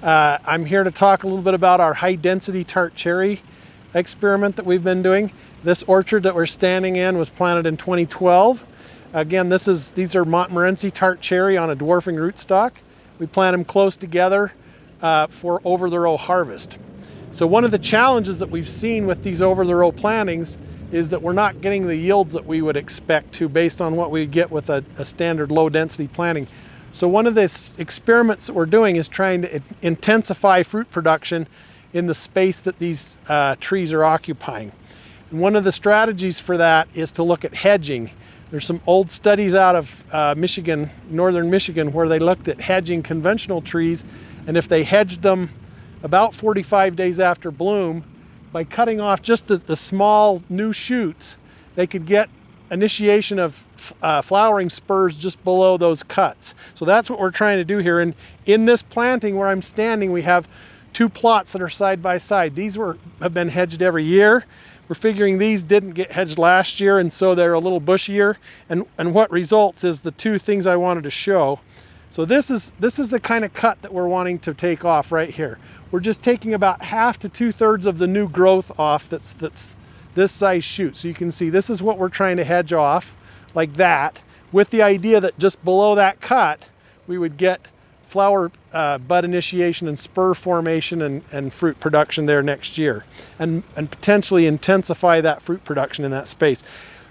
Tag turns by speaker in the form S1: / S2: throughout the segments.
S1: I'm here to talk a little bit about our high density tart cherry experiment that we've been doing. This orchard that we're standing in was planted in 2012. Again, these are Montmorency tart cherry on a dwarfing rootstock. We plant them close together for over-the-row harvest. So one of the challenges that we've seen with these over-the-row plantings is that we're not getting the yields that we would expect to based on what we get with a standard low-density planting. So one of the experiments that we're doing is trying to intensify fruit production in the space that these trees are occupying. And one of the strategies for that is to look at hedging. There's some old studies out of Michigan, northern Michigan, where they looked at hedging conventional trees, and if they hedged them about 45 days after bloom, by cutting off just the small new shoots, they could get initiation of flowering spurs just below those cuts. So that's what we're trying to do here. And in this planting where I'm standing, we have two plots that are side by side. These have been hedged every year. We're figuring these didn't get hedged last year, and so they're a little bushier. And what results is the two things I wanted to show. So this is the kind of cut that we're wanting to take off right here. We're just taking about half to 2/3 of the new growth off that's this size shoot. So you can see this is what we're trying to hedge off, like that, with the idea that just below that cut, we would get flower bud initiation and spur formation and fruit production there next year, and potentially intensify that fruit production in that space.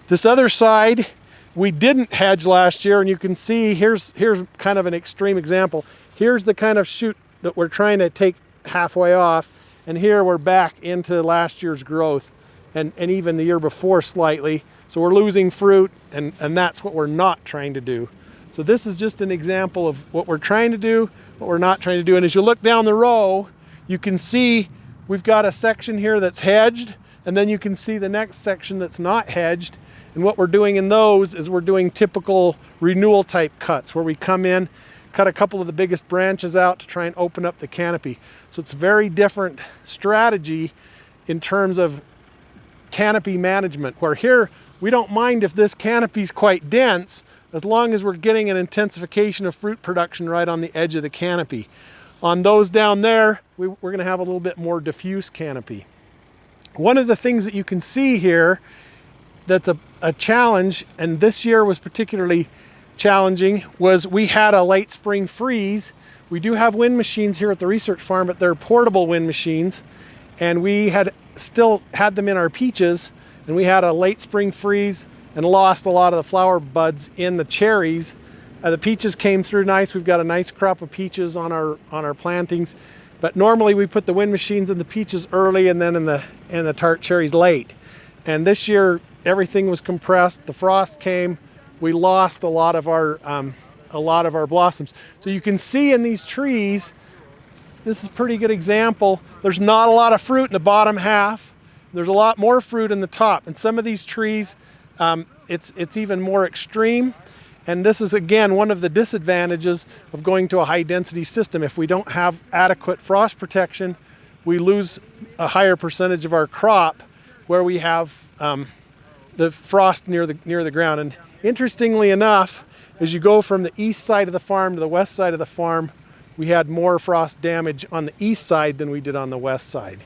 S1: This other side, we didn't hedge last year, and you can see here's kind of an extreme example. Here's the kind of shoot that we're trying to take halfway off, and here we're back into last year's growth and even the year before slightly. So we're losing fruit, and that's what we're not trying to do. So this is just an example of what we're trying to do, what we're not trying to do. And as you look down the row, you can see we've got a section here that's hedged, and then you can see the next section that's not hedged. And what we're doing in those is we're doing typical renewal type cuts, where we come in, cut a couple of the biggest branches out to try and open up the canopy. So it's a very different strategy in terms of canopy management, where here we don't mind if this canopy is quite dense, as long as we're getting an intensification of fruit production right on the edge of the canopy. On those down there, we're going to have a little bit more diffuse canopy. One of the things that you can see here that's a challenge, and this year was particularly challenging, was we had a late spring freeze. We do have wind machines here at the research farm, but they're portable wind machines, and we had still had them in our peaches, and we had a late spring freeze and lost a lot of the flower buds in the cherries. The peaches came through nice. We've got a nice crop of peaches on our plantings, but normally we put the wind machines in the peaches early and then in the tart cherries late. And this year everything was compressed. The frost came. We lost a lot of our blossoms. So you can see in these trees, this is a pretty good example. There's not a lot of fruit in the bottom half. There's a lot more fruit in the top. And some of these trees, it's even more extreme. And this is, again, one of the disadvantages of going to a high density system. If we don't have adequate frost protection, we lose a higher percentage of our crop where we have the frost near the ground. And interestingly enough, as you go from the east side of the farm to the west side of the farm, we had more frost damage on the east side than we did on the west side.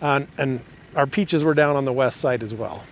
S1: And our peaches were down on the west side as well.